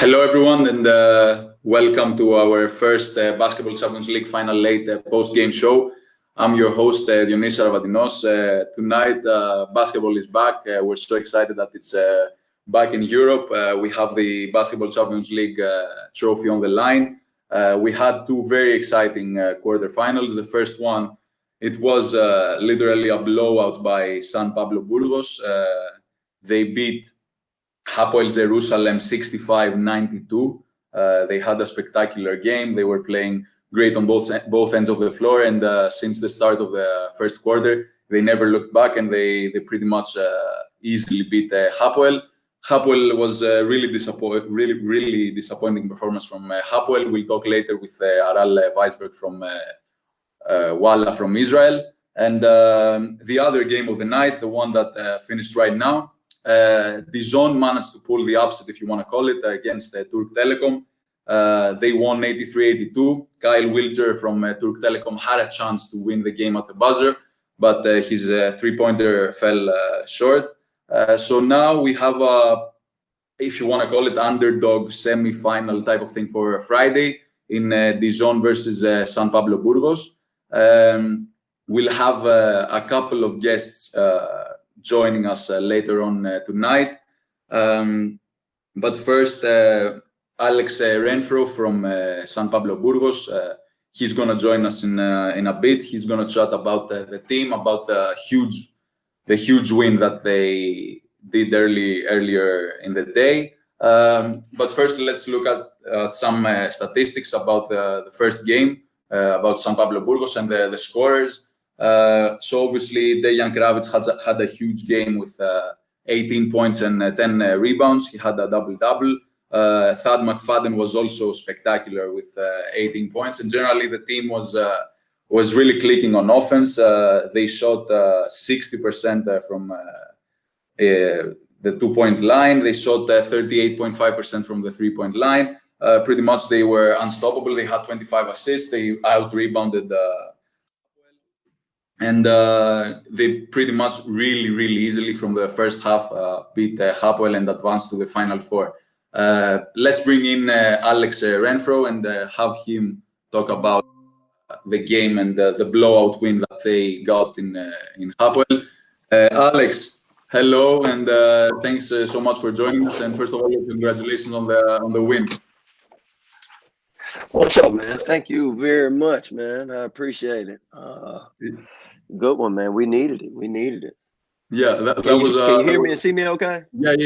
Hello, everyone, and welcome to our first Basketball Champions League Final Late post-game show. I'm your host, Dionys Arvadinos. Tonight, basketball is back. We're so excited that it's back in Europe. We have the Basketball Champions League trophy on the line. We had two very exciting quarterfinals. The first one, it was literally a blowout by San Pablo Burgos. They beat Hapoel Jerusalem 65-92. They had a spectacular game. They were playing great on both ends of the floor, and since the start of the first quarter, they never looked back, and they pretty much easily beat Hapoel. Hapoel was really disappointing performance from Hapoel. We'll talk later with Aral Weisberg from Walla from Israel. And the other game of the night, the one that finished right now, Dijon managed to pull the upset, if you want to call it, against Turk Telekom. They won 83-82. Kyle Wiltshire from Turk Telekom had a chance to win the game at the buzzer, but his three-pointer fell short. So now we have a, if you want to call it, underdog semi-final type of thing for Friday in Dijon versus San Pablo Burgos. We'll have a couple of guests joining us later on tonight. But first, Alex Renfroe from San Pablo Burgos. He's going to join us in a bit. He's going to chat about the team, about the huge win that they did earlier in the day. But first, let's look at some statistics about the first game, about San Pablo Burgos and the scorers. So obviously, Dejan Kravic had a huge game with 18 points and 10 rebounds. He had a double-double. Thad McFadden was also spectacular with 18 points. And generally, the team was really clicking on offense. They shot 60% from the two-point line. They shot 38.5% from the three-point line. Pretty much, they were unstoppable. They had 25 assists. They out-rebounded and they pretty much really easily from the first half beat Hapoel and advanced to the Final Four. Let's bring in Alex Renfroe and have him talk about the game and the blowout win that they got in Hapoel. Alex, hello, and thanks so much for joining us. And first of all, congratulations on the win. What's up, man? Thank you very much, man. I appreciate it. Good one, man. We needed it. Yeah, that was. Can you hear me and see me okay? Yeah.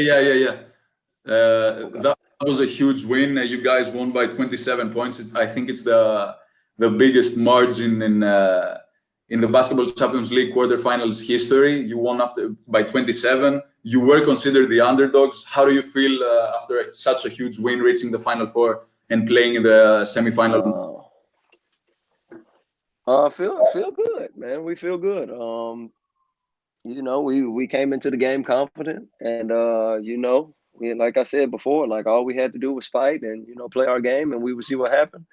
That was a huge win. You guys won by 27 points. I think it's the biggest margin in the Basketball Champions League quarterfinals history. You won by 27. You were considered the underdogs. How do you feel after such a huge win, reaching the Final Four and playing in the semifinal? Feel good, man. We feel good. We came into the game confident, and like I said before, like all we had to do was fight and play our game, and we would see what happened.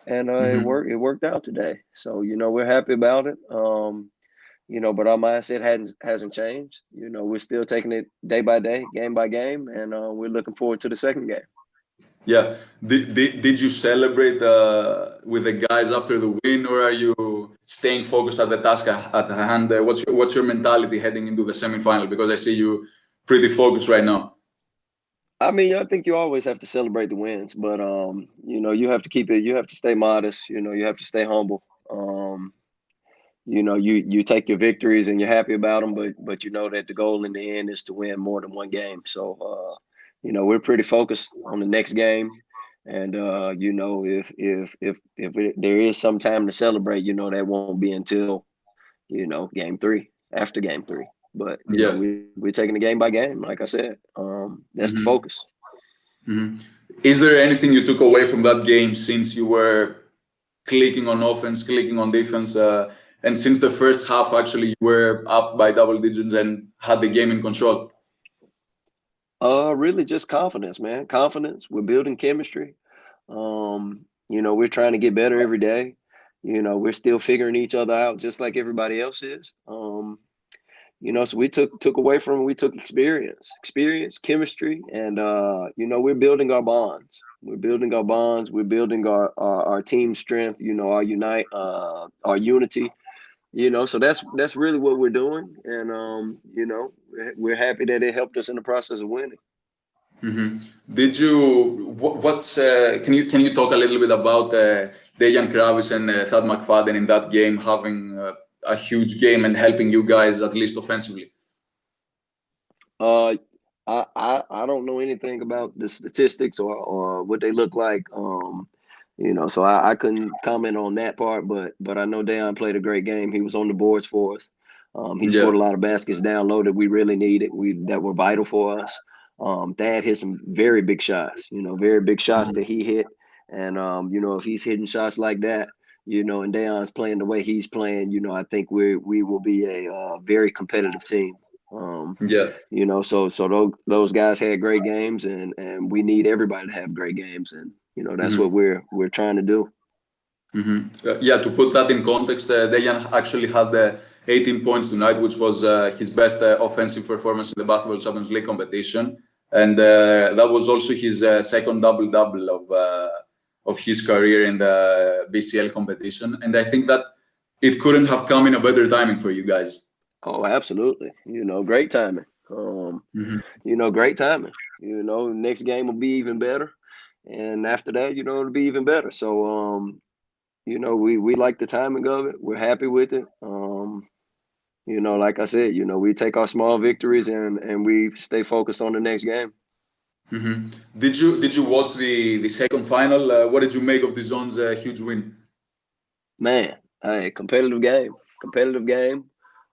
And it worked out today. So we're happy about it. But our mindset hasn't changed. We're still taking it day by day, game by game, and we're looking forward to the second game. Yeah. Did you celebrate with the guys after the win, or are you staying focused at the task at hand? What's your mentality heading into the semifinal? Because I see you pretty focused right now. I mean, I think you always have to celebrate the wins, but you have to keep it. You have to stay modest. You have to stay humble. you take your victories and you're happy about them, but you know that the goal in the end is to win more than one game. So, we're pretty focused on the next game. And if there is some time to celebrate, that won't be until game three, after game three. But Yeah. we're taking the game by game, like I said. That's the Mm-hmm. focus. Mm-hmm. Is there anything you took away from that game since you were clicking on offense, clicking on defense, and since the first half actually you were up by double digits and had the game in control? Really just confidence, man. Confidence. We're building chemistry. We're trying to get better every day. We're still figuring each other out just like everybody else is. So we took away from it, we took experience, chemistry, and we're building our bonds. We're building our bonds, we're building our team strength, our unity. So that's really what we're doing. And we're happy that it helped us in the process of winning. Mm-hmm. Did you? What's? Can you talk a little bit about Dejan Kravis and Thad McFadden in that game having a huge game and helping you guys at least offensively? Uh, I don't know anything about the statistics or what they look like. So I couldn't comment on that part, but I know Dejan played a great game. He was on the boards for us. He Yeah. scored a lot of baskets down low that we really needed. That were vital for us. Thad hit some very big shots. Very big shots that he hit. And if he's hitting shots like that, and Dejan's playing the way he's playing, I think we will be a very competitive team. Yeah. So those guys had great games, and we need everybody to have great games, and that's Mm-hmm. what we're trying to do. Mm-hmm. Yeah, to put that in context, Dejan actually had 18 points tonight, which was his best offensive performance in the Basketball Champions League competition, and that was also his second double-double of his career in the BCL competition. And I think that it couldn't have come in a better timing for you guys. Oh, absolutely. Great timing. Mm-hmm. Great timing. Next game will be even better, and after that, it'll be even better. So, we like the timing of it. We're happy with it. Like I said, we take our small victories and we stay focused on the next game. Mm-hmm. Did you watch the second final? What did you make of Dijon's huge win? Man, hey, competitive game,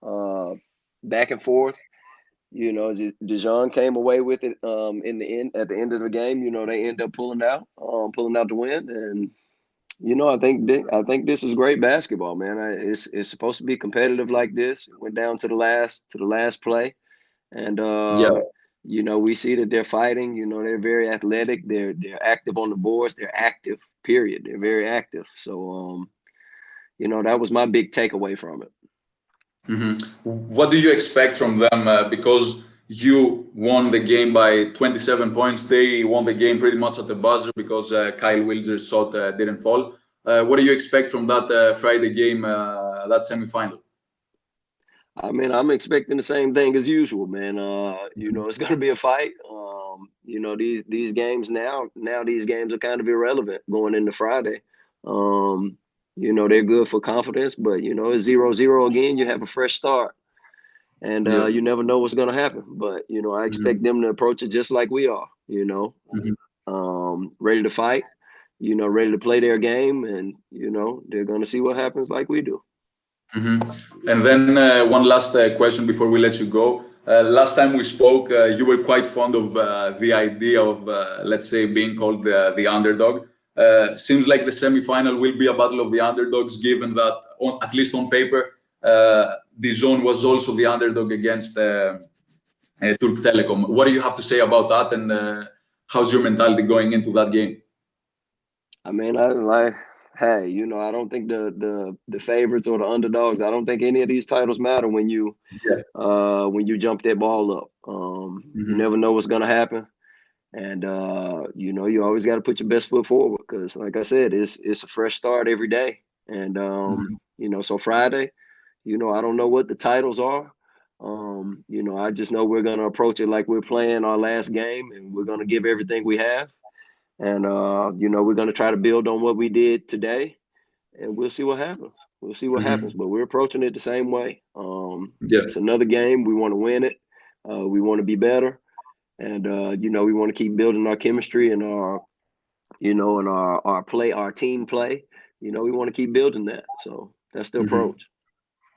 uh, back and forth. Dijon came away with it in the end. At the end of the game, they end up pulling out the win. And I think this is great basketball, man. It's supposed to be competitive like this. It went down to the last play, and Yeah. we see that they're fighting. They're very athletic. They're active on the boards. They're active. Period. They're very active. So that was my big takeaway from it. Hmm. What do you expect from them? Because you won the game by 27 points. They won the game pretty much at the buzzer because Kyle Wilder's shot didn't fall. What do you expect from that Friday game, that semifinal? I mean, I'm expecting the same thing as usual, man. It's gonna be a fight. These games now these games are kind of irrelevant going into Friday. They're good for confidence, but it's 0-0 again. You have a fresh start, and Yeah. you never know what's gonna happen. But I Hmm. expect them to approach it just like we are. Hmm. Ready to fight. Ready to play their game, and they're gonna see what happens like we do. Hmm. And then one last question before we let you go. Last time we spoke, you were quite fond of the idea of, let's say, being called the underdog. Seems like the semifinal will be a battle of the underdogs, given that, at least on paper, Dijon was also the underdog against Turk Telekom. What do you have to say about that, and how's your mentality going into that game? I mean, hey, I don't think the favorites or the underdogs. I don't think any of these titles matter Yeah. when you jump that ball up. You Hmm. never know what's gonna happen, and you always got to put your best foot forward because, like I said, it's a fresh start every day, and Hmm. so Friday, I don't know what the titles are. I just know we're gonna approach it like we're playing our last game, and we're gonna give everything we have. And we're going to try to build on what we did today, and we'll see what happens. We'll see what happens, but we're approaching it the same way. Yeah. It's another game. We want to win it. We want to be better, and we want to keep building our chemistry and our team play. We want to keep building that. So that's the approach.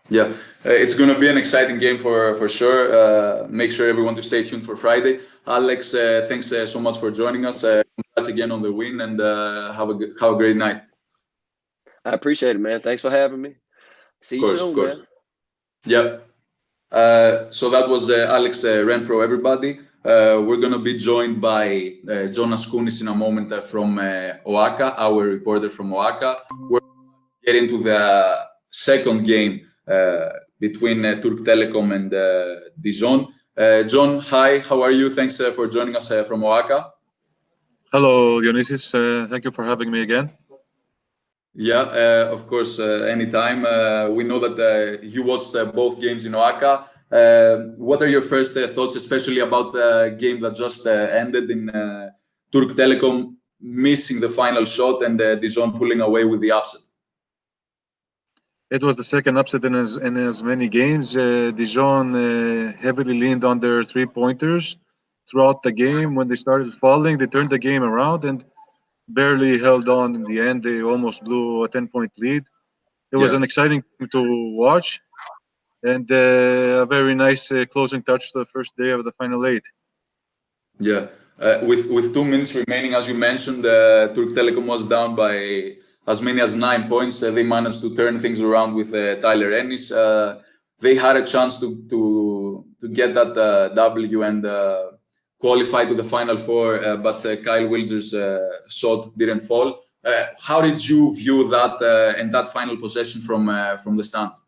Yeah, it's going to be an exciting game for sure. Make sure everyone to stay tuned for Friday. Alex, thanks so much for joining us. Congrats again on the win, and have a great night. I appreciate it, man. Thanks for having me. See you soon, man. Yeah. So that was Alex Renfroe, everybody. We're going to be joined by Jonas Kunis in a moment from Oaxaca, our reporter from Oaxaca. We're going to get into the second game between Turk Telekom and Dijon. John, hi, how are you? Thanks for joining us from Oaxaca. Hello, Dionysius. Thank you for having me again. Yeah, of course, anytime. We know that you watched both games in Oaxaca. What are your first thoughts, especially about the game that just ended in Turk Telekom missing the final shot and Dijon pulling away with the upset? It was the second upset in as many games. Dijon heavily leaned on their three-pointers throughout the game. When they started falling, they turned the game around and barely held on in the end. They almost blew a 10-point lead. It was an exciting game to watch and a very nice closing touch to the first day of the Final Eight. Yeah, with 2 minutes remaining, as you mentioned, Turk Telekom was down by as many as 9 points. They managed to turn things around with Tyler Ennis. They had a chance to get that W and qualify to the Final Four, but Kyle Wilder's shot didn't fall. How did you view that and that final possession from the stands?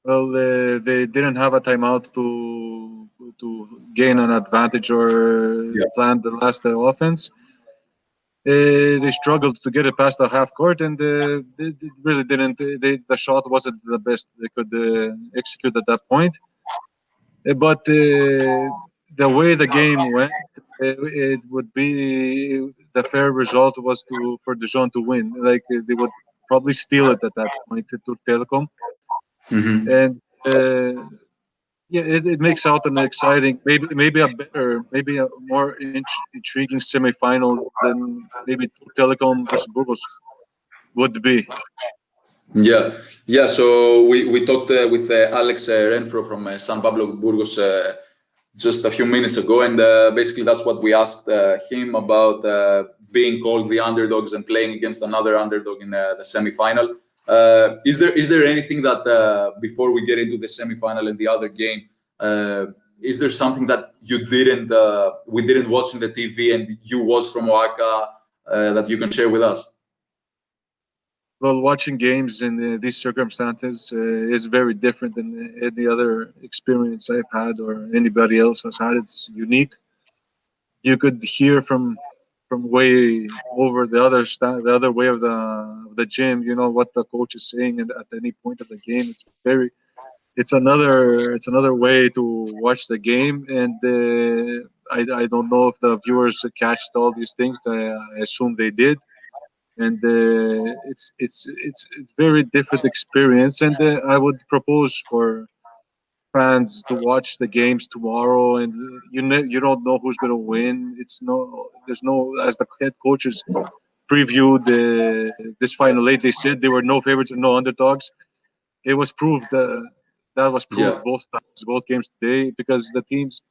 Well, they didn't have a timeout to gain an advantage or plan the last offense. They struggled to get it past the half court, and they really didn't. The shot wasn't the best they could execute at that point. But the way the game went, it would be the fair result was for Dijon to win. Like they would probably steal it at that point to Telecom, and it makes out an exciting, maybe a more intriguing semifinal than maybe Telekom versus Burgos would be. Yeah. So we talked with Alex Renfroe from San Pablo Burgos just a few minutes ago, and basically that's what we asked him about being called the underdogs and playing against another underdog in the semifinal. Is there anything that before we get into the semifinal and the other game, is there something that we didn't watch in the TV and you watched from Oaxaca that you can share with us? Well, watching games in these circumstances is very different than any other experience I've had or anybody else has had. It's unique. You could hear from way over the other way of the gym. You know what the coach is saying, and at any point of the game, it's another way to watch the game. And I don't know if the viewers catched all these things. I assume they did. And it's very different experience, and I would propose for fans to watch the games tomorrow. And you don't know who's going to win. There's no, as the head coaches previewed this Final Eight, they said there were no favorites and no underdogs. It was proved that was proved both times, both games today, because the teams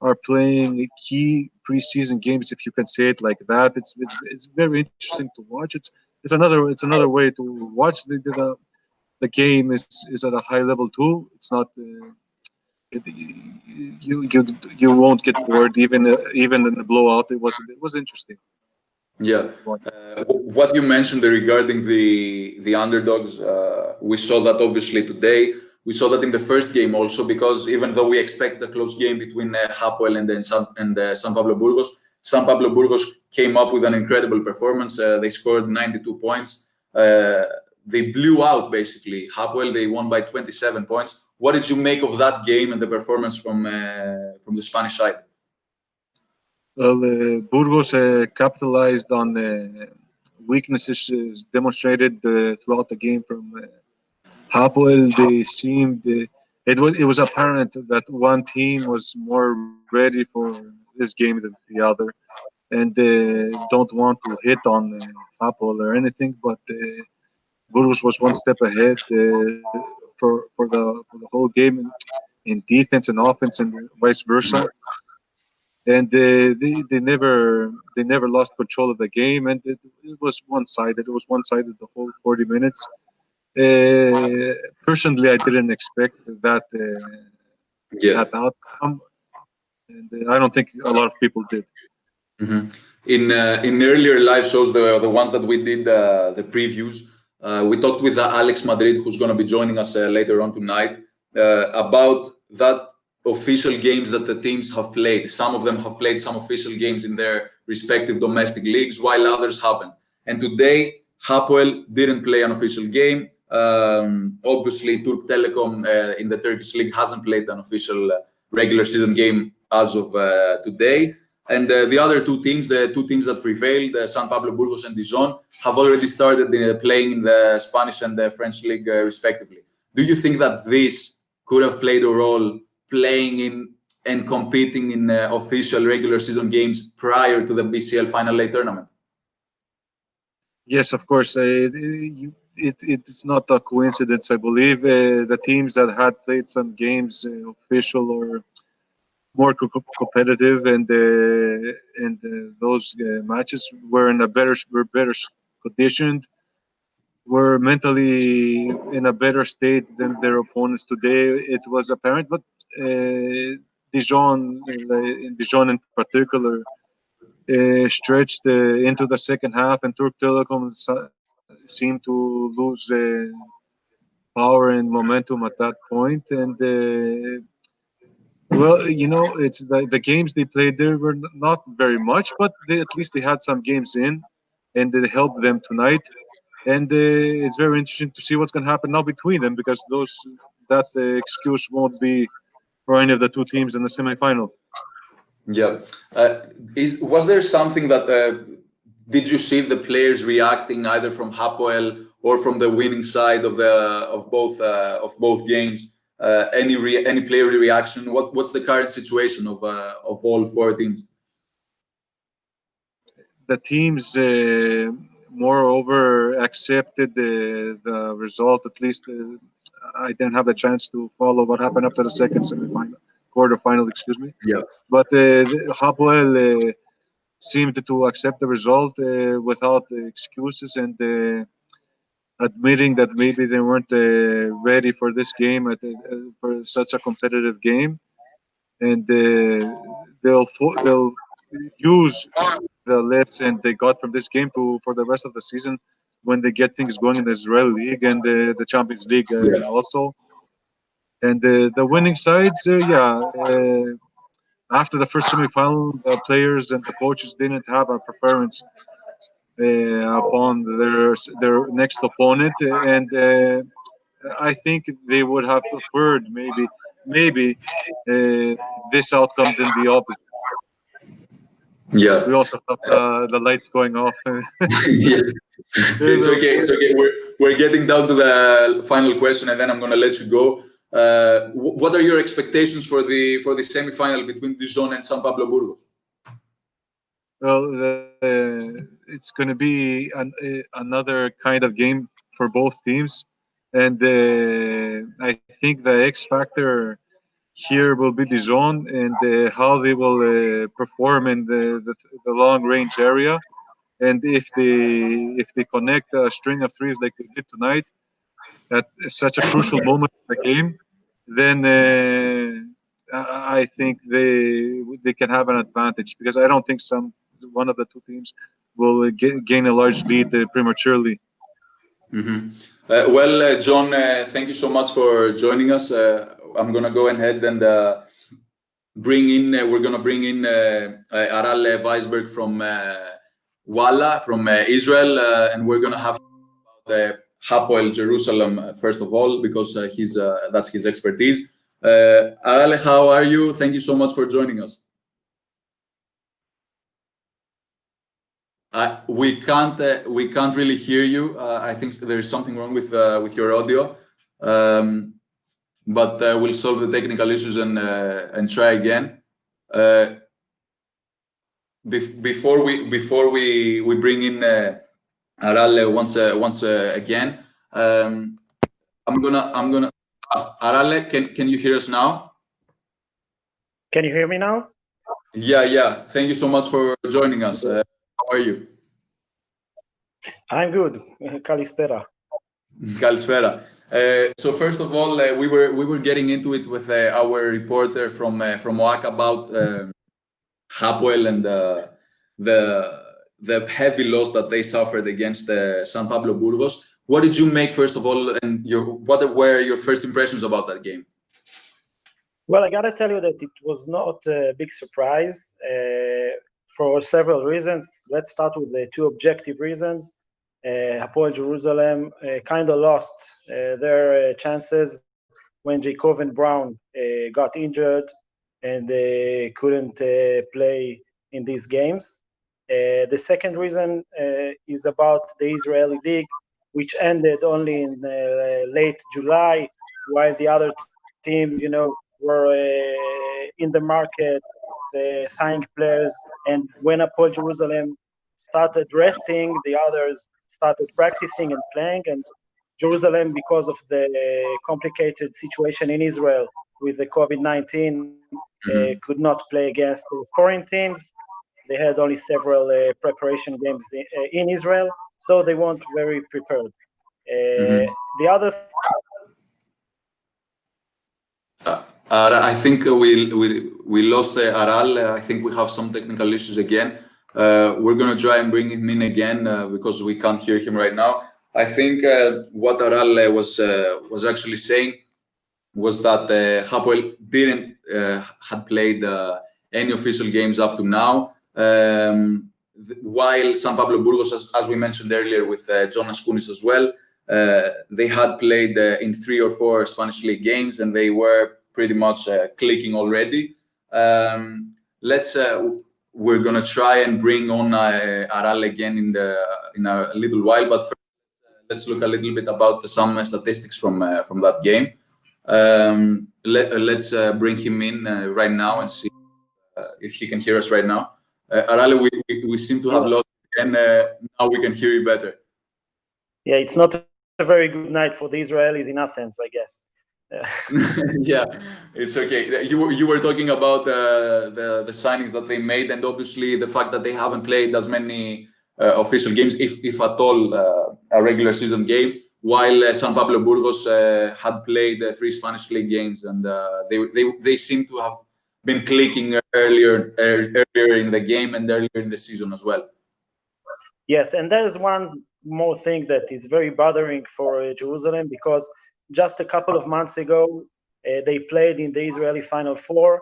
are playing key preseason games, if you can say it like that. It's very interesting to watch. It's another way to watch. The game is at a high level too. It's not you won't get bored even in the blowout. It was interesting. Yeah, what you mentioned regarding the underdogs, we saw that obviously today. We saw that in the first game also, because even though we expect a close game between Hapoel and San Pablo Burgos came up with an incredible performance. They scored 92 points. They blew out basically Hapoel. They won by 27 points. What did you make of that game and the performance from the Spanish side? Well, Burgos capitalized on weaknesses demonstrated throughout the game from Hapoel. They seemed it was apparent that one team was more ready for this game than the other, and don't want to hit on Hapoel or anything, but Burgos was one step ahead for the whole game in defense and offense and vice versa. And they never lost control of the game, and it was one sided. It was one sided the whole 40 minutes. Personally, I didn't expect Yeah. that outcome, and I don't think a lot of people did. Mhm. In earlier live shows, the ones that we did the previews, we talked with Alex Madrid, who's going to be joining us later on tonight, about that official games that the teams have played. Some of them have played some official games in their respective domestic leagues, while others haven't. And today, Hapoel didn't play an official game. Obviously, Turk Telekom in the Turkish league hasn't played an official regular season game as of today. And the other two teams, the two teams that prevailed, San Pablo, Burgos, and Dijon, have already started playing in the Spanish and the French league, respectively. Do you think that this could have played a role playing in and competing in official regular season games prior to the BCL Final Eight tournament? Yes, of course. It's not a coincidence, I believe. The teams that had played some games, official or more competitive, and those matches were better conditioned, were mentally in a better state than their opponents today. It was apparent, but Dijon in particular stretched into the second half, and Turk Telekom seemed to lose power and momentum at that point. And well, it's the games they played there were not very much, but at least they had some games in, and it helped them tonight. And it's very interesting to see what's going to happen now between them, because that excuse won't be for any of the two teams in the semifinal. Yeah. Was there something that did you see the players reacting either from Hapoel or from the winning side of both games? Any player reaction? What's the current situation of all four teams? The teams, moreover, accepted the result. At least I didn't have the chance to follow what happened after the second quarterfinal. Excuse me. Yeah. But Hapoel seemed to accept the result without excuses, and admitting that maybe they weren't ready for this game, for such a competitive game, and they'll use the lesson they got from this game for the rest of the season when they get things going in the Israeli League and the Champions League also. And the winning sides, after the first semifinal, the players and the coaches didn't have a preference upon their next opponent, and I think they would have preferred maybe this outcome than the opposite. Yeah. We also have the lights going off. Yeah. It's okay. It's okay. We're getting down to the final question, and then I'm going to let you go. What are your expectations for the semi-final between Dijon and San Pablo Burgos? Well, it's going to be another kind of game for both teams, and I think the X factor here will be Dijon and how they will perform in the long range area, and if they connect a string of threes like they did tonight at such a crucial moment in the game, then I think they can have an advantage, because I don't think one of the two teams will gain a large lead prematurely. Mm-hmm. John, thank you so much for joining us. I'm gonna go ahead and we're gonna bring in Aral Weisberg from Walla, from Israel, and we're gonna have about Hapoel Jerusalem first of all, because that's his expertise. Aral, how are you? Thank you so much for joining us. We can't really hear you. I think there is something wrong with your audio, but we'll solve the technical issues and try again. Before we bring in Aral once again, I'm gonna Aral, can you hear us now? Can you hear me now? Yeah. Thank you so much for joining us. How are you? I'm good. Kalispera. Kalispera. So first of all, we were getting into it with our reporter from OAC about Hapoel and the heavy loss that they suffered against San Pablo Burgos. What did you make first of all, and what were your first impressions about that game? Well, I gotta tell you that it was not a big surprise for several reasons. Let's start with the two objective reasons. Hapoel Jerusalem kind of lost their chances when Jacob and Brown got injured and they couldn't play in these games. The second reason is about the Israeli League, which ended only in late July, while the other teams, were in the market, signing players. And when Hapoel Jerusalem started resting, the others started practicing and playing. And Jerusalem, because of the complicated situation in Israel with the COVID-19, could not play against foreign teams. They had only several preparation games in Israel, so they weren't very prepared. The other I think we lost Aral. I think we have some technical issues again. We're going to try and bring him in again because we can't hear him right now. I think what Aral was actually saying was that Hapoel didn't had played any official games up to now, while San Pablo Burgos, as we mentioned earlier with Jonas Kunis as well, they had played in 3 or 4 Spanish League games and they were pretty much clicking already. We're gonna try and bring on Aral again in a little while, but first, let's look a little bit about some statistics from that game. Let's bring him in right now and see if he can hear us right now. Aral, we seem to have lost again. Now we can hear you better. Yeah, it's not a very good night for the Israelis in Athens, I guess. Yeah, it's okay. You were talking about the signings that they made, and obviously the fact that they haven't played as many official games, if at all, a regular season game, while San Pablo Burgos had played 3 Spanish League games, and they seem to have been clicking earlier in the game and earlier in the season as well. Yes, and there's one more thing that is very bothering for Jerusalem, because just a couple of months ago, they played in the Israeli Final Four,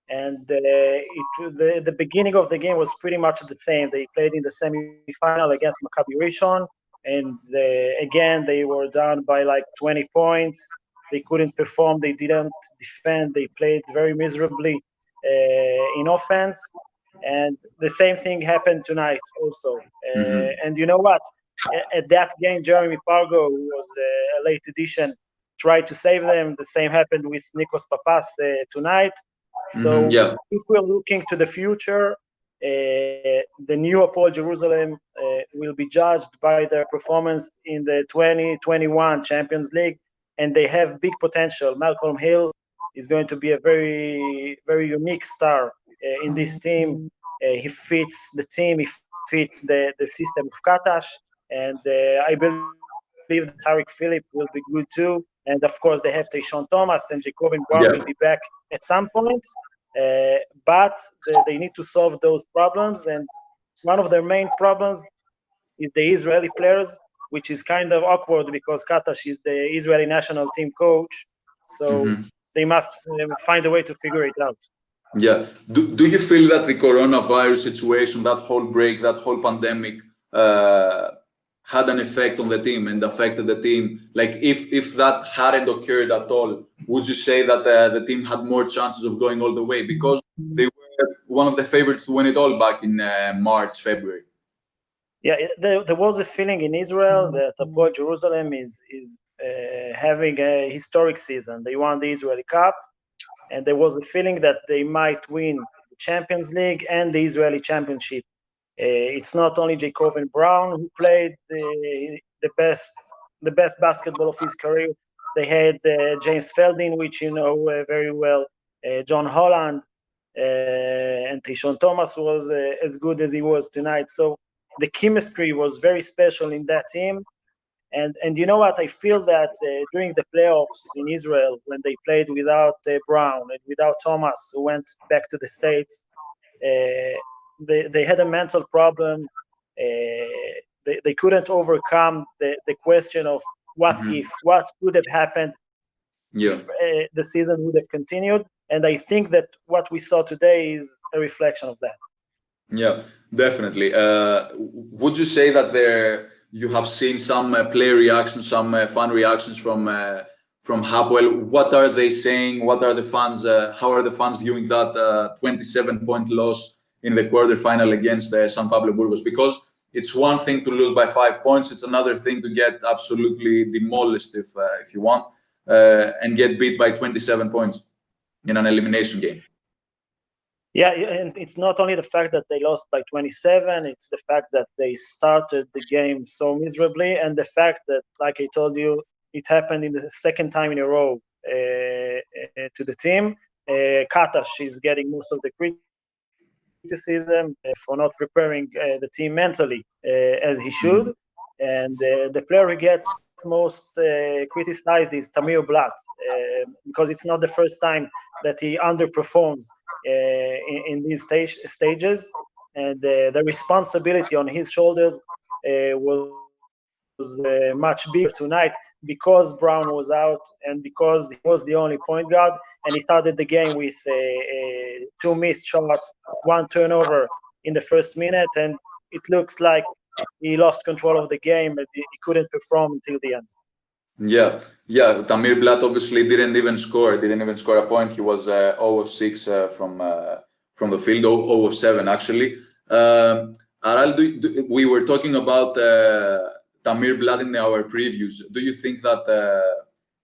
and the beginning of the game was pretty much the same. They played in the semi-final against Maccabi Rishon, and again, they were down by like 20 points. They couldn't perform. They didn't defend. They played very miserably in offense. And the same thing happened tonight also. And you know what? At that game, Jeremy Pargo, who was a late addition, tried to save them. The same happened with Nikos Papas tonight. So if we're looking to the future, the new Hapoel Jerusalem will be judged by their performance in the 2021 Champions League, and they have big potential. Malcolm Hill is going to be a very, very unique star in this team. He fits the team, he fits the system of Katash, and I believe that Tariq Phillip will be good too. And of course, they have Tayshaun Thomas and Jacob Brown will be back at some point. But they need to solve those problems. And one of their main problems is the Israeli players, which is kind of awkward because Katash is the Israeli national team coach. So they must find a way to figure it out. Yeah. Do you feel that the coronavirus situation, that whole break, that whole pandemic, had an effect on the team and affected the team? Like, if that hadn't occurred at all, would you say that the team had more chances of going all the way? Because they were one of the favorites to win it all back in March, February. Yeah, there was a feeling in Israel that Hapoel Jerusalem is having a historic season. They won the Israeli Cup, and there was a feeling that they might win the Champions League and the Israeli Championship. It's not only Jacob and Brown who played the best basketball of his career. They had James Feldin, which you know very well, John Holland, and Dijon Thomas was as good as he was tonight. So the chemistry was very special in that team. And you know what? I feel that during the playoffs in Israel, when they played without Brown and without Thomas, who went back to the States, they had a mental problem. They couldn't overcome the question of what could have happened if the season would have continued. And I think that what we saw today is a reflection of that. Yeah, definitely. Would you say that you have seen some player reactions, some fan reactions from Hapoel? What are they saying? What are the fans? How are the fans viewing that 27-point loss in the quarterfinal against San Pablo Burgos? Because it's one thing to lose by 5 points; it's another thing to get absolutely demolished, if you want, and get beat by 27 points in an elimination game. Yeah, and it's not only the fact that they lost by 27, it's the fact that they started the game so miserably, and the fact that, like I told you, it happened in the second time in a row to the team. Katash is getting most of the criticism for not preparing the team mentally as he should, and the player who gets most criticized is Tamir Blatt, because it's not the first time that he underperforms in these stages, and the responsibility on his shoulders was much bigger tonight because Brown was out and because he was the only point guard, and he started the game with 2 missed shots, 1 turnover in the first minute, and it looks like he lost control of the game and he couldn't perform until the end. Yeah. Tamir Blatt obviously didn't even score a point. He was 0 of 6 from the field, 0 of 7 actually. Aral, we were talking about Tamir Blatt in our previews. Do you think that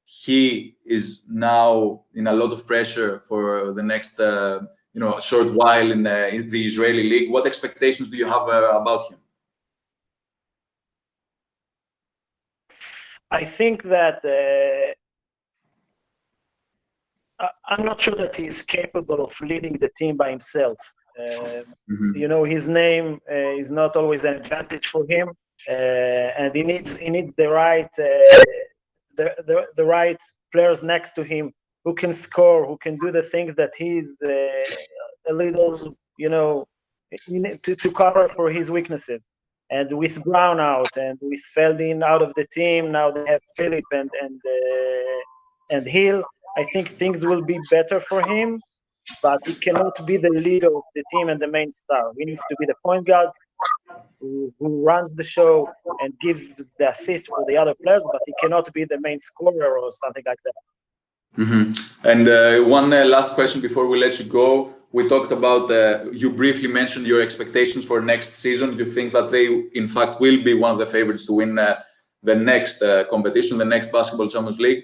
he is now in a lot of pressure for the next short while in the Israeli league? What expectations do you have about him? I think that I'm not sure that he's capable of leading the team by himself. You know, his name is not always an advantage for him, and he needs the right players next to him who can score, who can do the things that he's a little, to cover for his weaknesses. And with Brown out and with Feldin out of the team, now they have Philip and Hill. I think things will be better for him, but he cannot be the leader of the team and the main star. He needs to be the point guard who runs the show and gives the assist for the other players, but he cannot be the main scorer or something like that. And one last question before we let you go. We talked about, you briefly mentioned your expectations for next season. You think that they, in fact, will be one of the favorites to win the next competition, the next Basketball Champions League.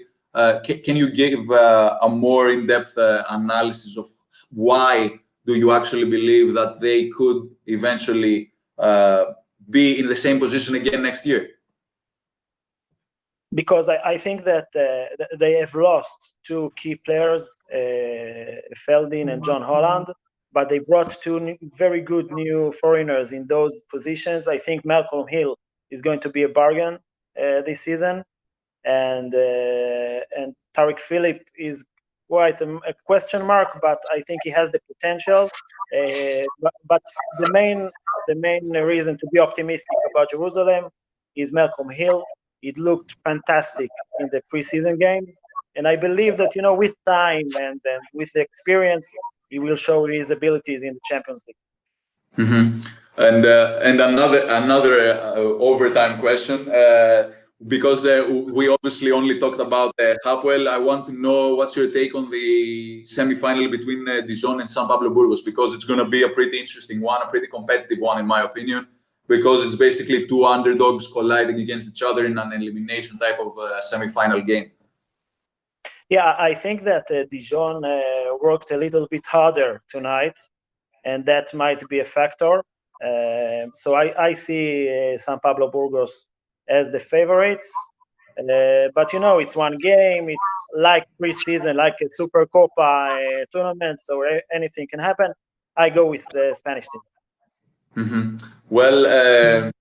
Can you give a more in-depth analysis of why do you actually believe that they could eventually be in the same position again next year? Because I think that they have lost 2 key players, Feldin and John Holland, but they brought 2 very good new foreigners in those positions. I think Malcolm Hill is going to be a bargain this season, and Tariq Phillip is quite a question mark, but I think he has the potential. But the main reason to be optimistic about Jerusalem is Malcolm Hill. It looked fantastic in the preseason games, and I believe that with time and with the experience, he will show his abilities in the Champions League. And another overtime question, because we obviously only talked about Hapoel. I want to know what's your take on the semi-final between Dijon and San Pablo Burgos, because it's going to be a pretty interesting one, a pretty competitive one in my opinion. because it's basically two underdogs colliding against each other in an elimination type of semi-final game. Yeah, I think that Dijon worked a little bit harder tonight, and that might be a factor. So I see San Pablo Burgos as the favorites. But it's one game. It's like preseason, like a Super Copa tournament, so anything can happen. I go with the Spanish team. Well,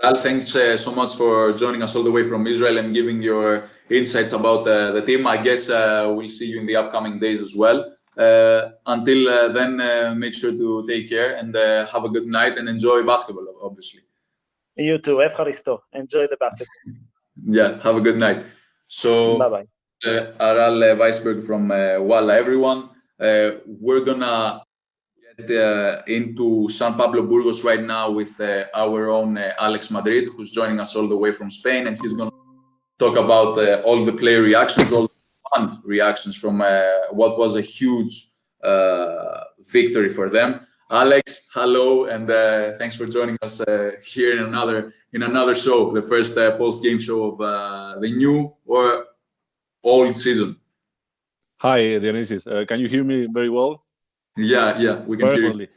Al, thanks so much for joining us all the way from Israel and giving your insights about the team. I guess we'll see you in the upcoming days as well. Until then, make sure to take care and have a good night and enjoy basketball, obviously. You too. Evcharisto. Enjoy the basketball. Yeah, have a good night. So, bye-bye. Aral Weisberg from Walla, everyone. We're gonna get into San Pablo Burgos right now with our own Alex Madrid, who's joining us all the way from Spain, and he's gonna talk about all the player reactions, all the fun reactions from what was a huge victory for them. Alex, hello, and thanks for joining us here in another show, the first post-game show of the new or old season. Hi, Dionysius. Can you hear me very well? Yeah, we can hear you.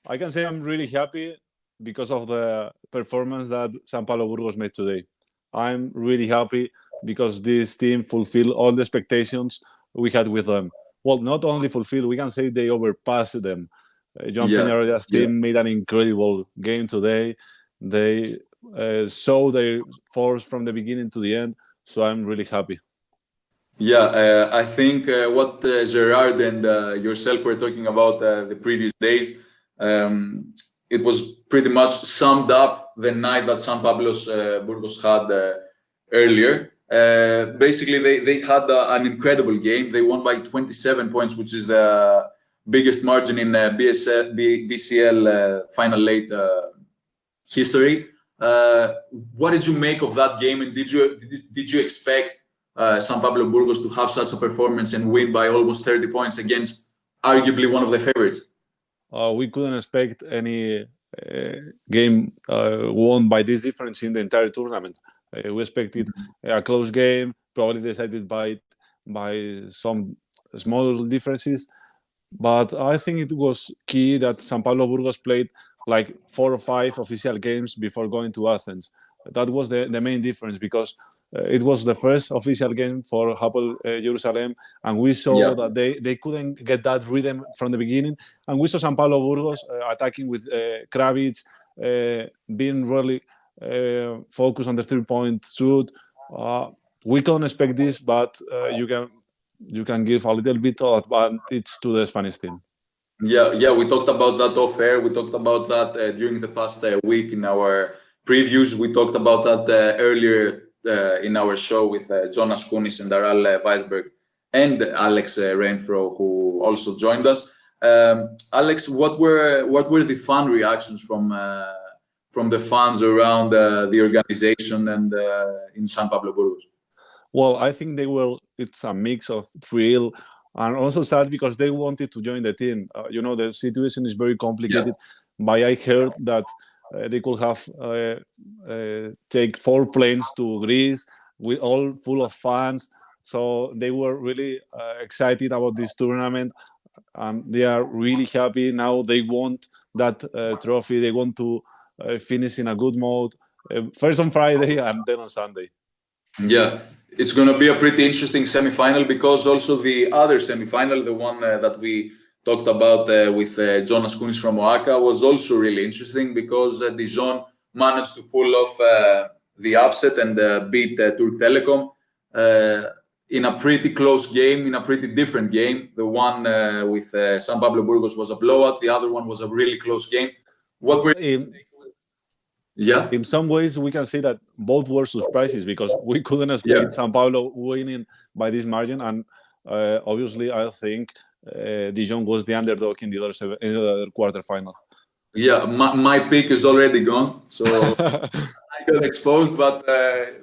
I can say I'm really happy because of the performance that San Pablo Burgos made today. I'm really happy because this team fulfilled all the expectations we had with them. Well, not only fulfilled, we can say they overpassed them. John Peñarolla's team made an incredible game today. They saw their force from the beginning to the end, so I'm really happy. Yeah, I think what Gerard and yourself were talking about the previous days, it was pretty much summed up the night that San Pablo's Burgos had earlier. Basically, they had an incredible game. They won by 27 points, which is the biggest margin in BCL Final 8 history. What did you make of that game, and did you expect San Pablo Burgos to have such a performance and win by almost 30 points against arguably one of the favorites? We couldn't expect any game won by this difference in the entire tournament. We expected a close game, probably decided by some small differences. But I think it was key that San Pablo Burgos played like 4 or 5 official games before going to Athens. That was the main difference, because it was the first official game for Hapoel Jerusalem, and we saw that they couldn't get that rhythm from the beginning. And we saw San Pablo Burgos attacking with Kravitz, being really focused on the 3-point shoot. We couldn't expect this, but you can give a little bit of advantage to the Spanish team. Yeah, we talked about that off air. We talked about that during the past week in our previews. We talked about that earlier in our show with Jonas Kunis and Aral Weisberg and Alex Renfroe, who also joined us. Alex, what were the fun reactions from the fans around the organization and in San Pablo Burgos? Well, I think it's a mix of thrill and also sad, because they wanted to join the team. The situation is very complicated. But I heard that they could have take 4 planes to Greece with all full of fans. So they were really excited about this tournament, and they are really happy now. They want that trophy. They want to finish in a good mode, first on Friday and then on Sunday. Yeah, it's going to be a pretty interesting semi-final, because also the other semi-final, the one that we talked about with Jonas Kunis from Oaxaca, was also really interesting, because Dijon managed to pull off the upset and beat Turk Telekom in a pretty close game, in a pretty different game. The one with San Pablo Burgos was a blowout. The other one was a really close game. In some ways, we can say that both were surprises, because we couldn't expect San Pablo winning by this margin. And obviously, I think Dijon was the underdog in the other quarterfinal. Yeah, my pick is already gone, so I got exposed, but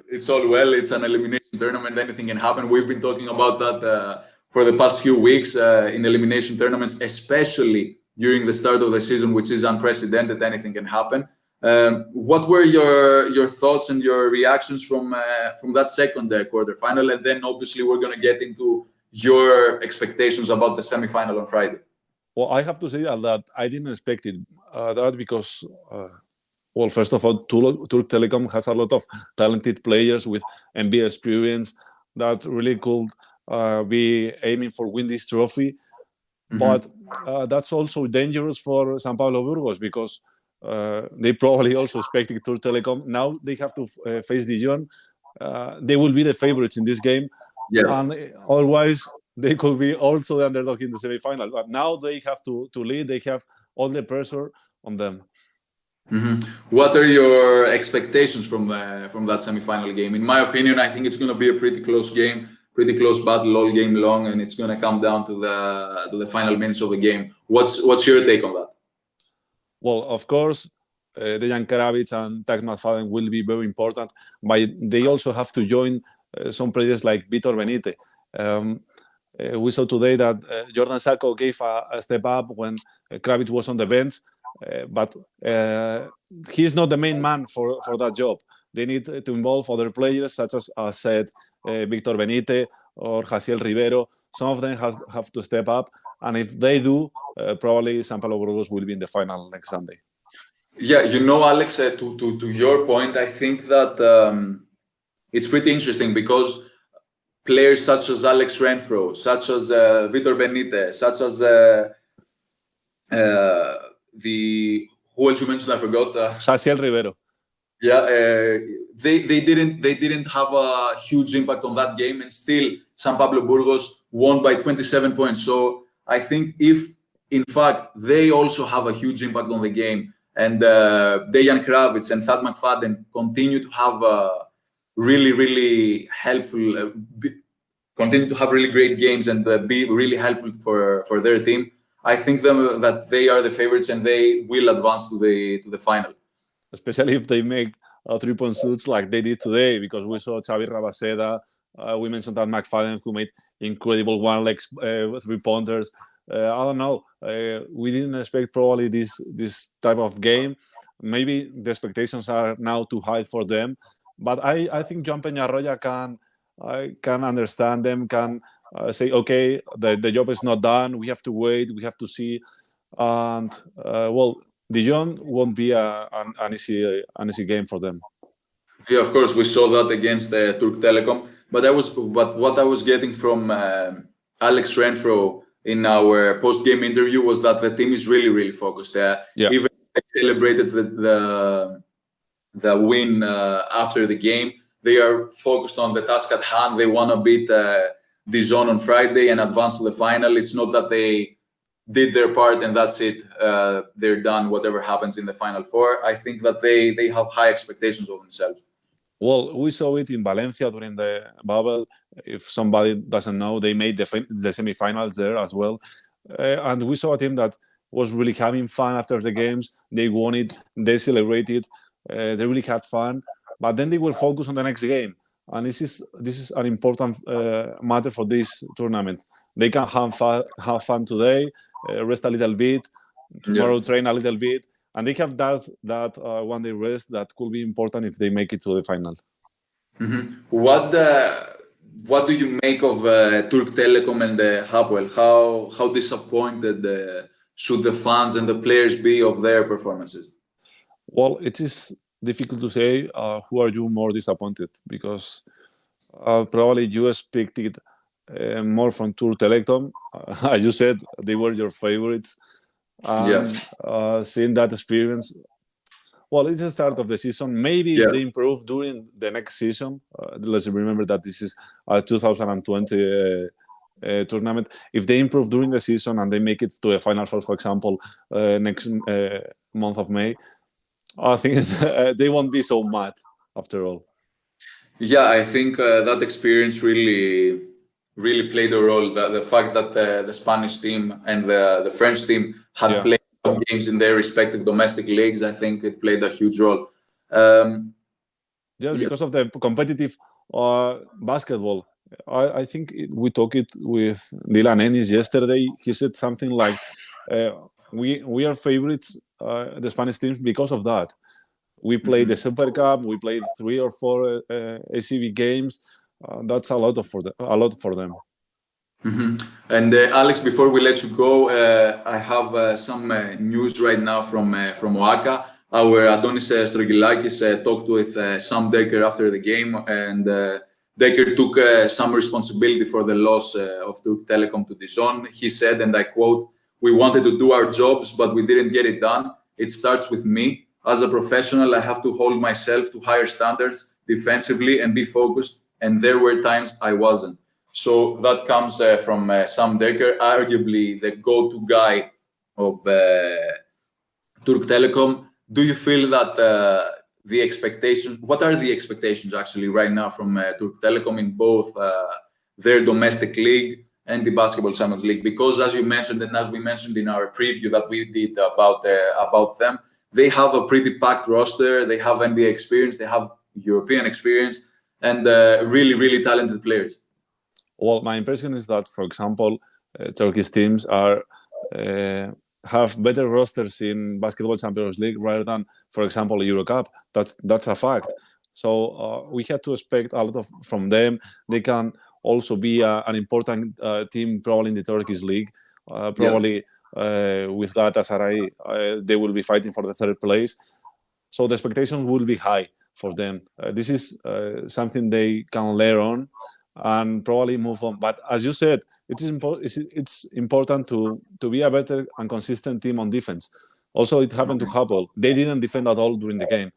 it's all well. It's an elimination tournament. Anything can happen. We've been talking about that for the past few weeks in elimination tournaments, especially during the start of the season, which is unprecedented. Anything can happen. What were your thoughts and your reactions from that second quarterfinal? And then obviously we're going to get into your expectations about the semifinal on Friday. Well, I have to say that I didn't expect it. That because, well, first of all, Turk Telekom has a lot of talented players with NBA experience that really could be aiming for win this trophy. But that's also dangerous for San Pablo Burgos because they probably also expecting Turk Telekom. Now they have to face Dijon. They will be the favorites in this game. Yeah. And otherwise, they could be also the underdog in the semi-final. But now they have to lead. They have all the pressure on them. What are your expectations from that semi-final game? In my opinion, I think it's going to be a pretty close game, pretty close battle all game long, and it's going to come down to the final minutes of the game. What's your take on that? Well, of course, Dejan Karavic and Tak McFadden will be very important, but they also have to join some players like Vitor Benite. We saw today that Jordan Sacco gave a step up when Karavic was on the bench, but he's not the main man for that job. They need to involve other players, such as I said, Vitor Benite or Jaciel Rivero. Some of them have to step up, and if they do, probably San Pablo Burgos will be in the final next Sunday. Yeah, Alex, to your point, I think that it's pretty interesting because players such as Alex Renfroe, such as Vitor Benite, such as who else you mentioned? I forgot. Jaciel Rivero. Yeah, they didn't have a huge impact on that game, and still San Pablo Burgos won by 27 points. So I think if in fact they also have a huge impact on the game, and Dejan Karavic and Thad McFadden continue to have really helpful, continue to have really great games and be really helpful for their team, I think that they are the favorites and they will advance to the final. Especially if they make 3-point shoots like they did today, because we saw Xavi Rabaseda, we mentioned that McFadden, who made incredible one-leg 3-pointers. I don't know. We didn't expect probably this type of game. Maybe the expectations are now too high for them. But I think Joan Peñarroya can understand them, can say, okay, the job is not done. We have to wait. We have to see. And, well, Dijon won't be an easy game for them. Yeah, of course, we saw that against Turk Telekom. But what I was getting from Alex Renfroe in our post-game interview was that the team is really focused. Even they celebrated the win after the game. They are focused on the task at hand. They want to beat Dijon on Friday and advance to the final. It's not that they did their part and that's it. They're done. Whatever happens in the final four, I think that they have high expectations of themselves. Well, we saw it in Valencia during the bubble. If somebody doesn't know, they made the semifinals there as well. And we saw a team that was really having fun after the games. They won it. They celebrated. They really had fun. But then they were focused on the next game. And this is an important matter for this tournament. They can have fun today, rest a little bit, tomorrow train a little bit. And they have that one-day rest that could be important if they make it to the final. What do you make of Turk Telekom and the Hapoel? How disappointed should the fans and the players be of their performances? Well, it is difficult to say who are you more disappointed, because probably you expected more from Turk Telekom. As you said, they were your favorites. Seeing that experience, well, it's the start of the season. Maybe if they improve during the next season, let's remember that this is a 2020 tournament. If they improve during the season and they make it to a Final Four, for example, next month of May, I think they won't be so mad after all. Yeah, I think that experience really played a role. The fact that the Spanish team and the French team had played some games in their respective domestic leagues, I think it played a huge role. Because of the competitive basketball. I think we talked it with Dylan Ennis yesterday. He said something like, we are favorites, the Spanish teams, because of that. We played the Super Cup. We played 3 or 4 ACB games. That's a lot for them. And Alex, before we let you go, I have some news right now from Oaka. Our Adonis Strogilakis talked with Sam Decker after the game, and Decker took some responsibility for the loss of Turk Telekom to Dijon. He said, and I quote, "We wanted to do our jobs, but we didn't get it done. It starts with me. As a professional, I have to hold myself to higher standards defensively and be focused, and there were times I wasn't." So that comes from Sam Decker, arguably the go-to guy of Turk Telekom. Do you feel that the expectations, what are the expectations actually right now from Turk Telekom in both their domestic league and the Basketball Champions League? Because as you mentioned, and as we mentioned in our preview that we did about them, they have a pretty packed roster, they have NBA experience, they have European experience, and really, really talented players. Well, my impression is that, for example, Turkish teams are have better rosters in Basketball Champions League rather than, for example, Euro Cup. That's a fact. So we have to expect a lot from them. They can also be an important team probably in the Turkish league. Probably with Galatasaray, they will be fighting for the 3rd place. So the expectations will be high for them. This is something they can learn on and probably move on. But as you said, it's important to be a better and consistent team on defense. Also, it happened to Hapoel. They didn't defend at all during the game.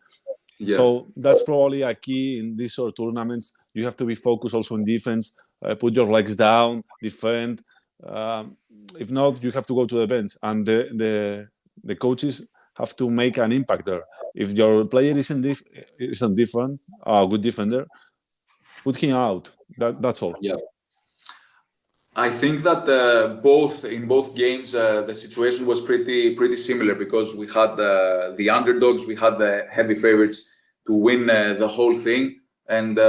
Yeah. So that's probably a key in these sort of tournaments. You have to be focused also in defense, put your legs down, defend. If not, you have to go to the bench. And the coaches have to make an impact there. If your player isn't different, a good defender, put him out. That's all. Yeah. I think that in both games the situation was pretty similar, because we had the underdogs, we had the heavy favorites to win the whole thing, and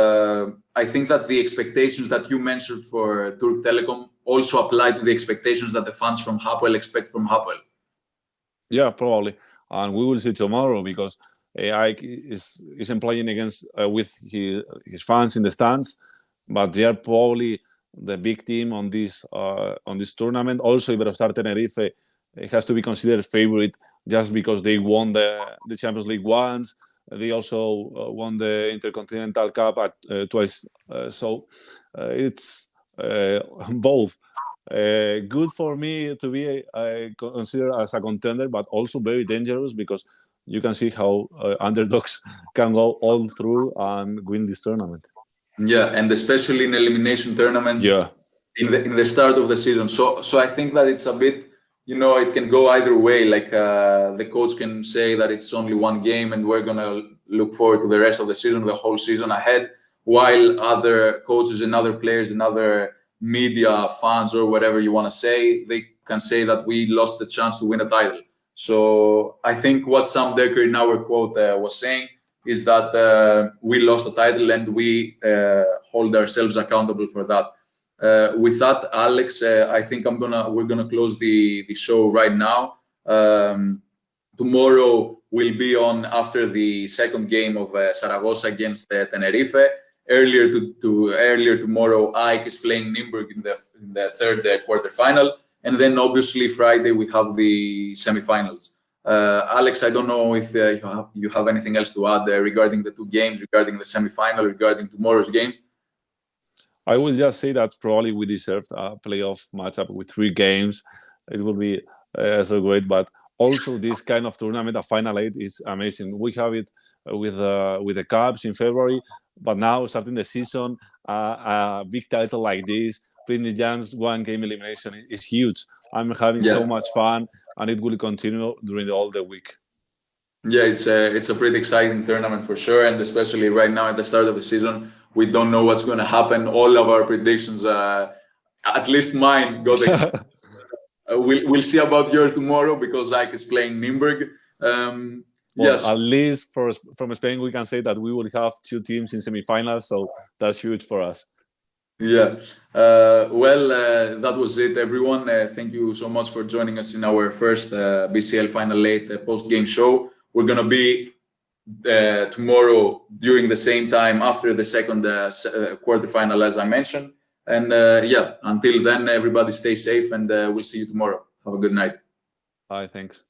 I think that the expectations that you mentioned for Turk Telekom also apply to the expectations that the fans from Hapoel expect from Hapoel. Yeah, probably, and we will see tomorrow, because Ike isn't playing against with his fans in the stands, but they are probably the big team on this tournament. Also, Iberostar Tenerife, it has to be considered favorite just because they won the Champions League once. They also won the Intercontinental Cup twice. So it's both good for me to be considered as a contender, but also very dangerous, because you can see how underdogs can go all through and win this tournament. Yeah, and especially in elimination tournaments. Yeah. In the start of the season. So I think that it's a bit, it can go either way. Like the coach can say that it's only one game and we're gonna look forward to the rest of the season, the whole season ahead, while other coaches and other players and other media, fans, or whatever you want to say, they can say that we lost the chance to win a title. So I think what Sam Decker in our quote was saying is that we lost the title and we hold ourselves accountable for that. With that, Alex, I think we're gonna close the show right now. Tomorrow we'll be on after the second game of Saragossa against Tenerife. Earlier tomorrow, Ike is playing Nymburk in the 3rd quarterfinal, and then obviously Friday we have the semifinals. Alex, I don't know if you have anything else to add regarding the 2 games, regarding the semifinal, regarding tomorrow's games. I will just say that probably we deserved a playoff matchup with 3 games. It will be so great, but also this kind of tournament, a Final 8, is amazing. We have it with the Cubs in February, but now starting the season, a big title like this, playing the Giants 1-game elimination is huge. I'm having so much fun, and it will continue during all the week. Yeah, it's a pretty exciting tournament for sure, and especially right now at the start of the season, we don't know what's going to happen. All of our predictions, at least mine, got. We'll see about yours tomorrow, because Ike is playing Nymburk. Yes. At least from Spain, we can say that we will have 2 teams in semifinals, so that's huge for us. Yeah. That was it, everyone. Thank you so much for joining us in our first BCL Final 8 post-game show. We're going to be tomorrow during the same time after the second quarterfinal, as I mentioned. And yeah, until then, everybody stay safe, and we'll see you tomorrow. Have a good night. Bye. Thanks.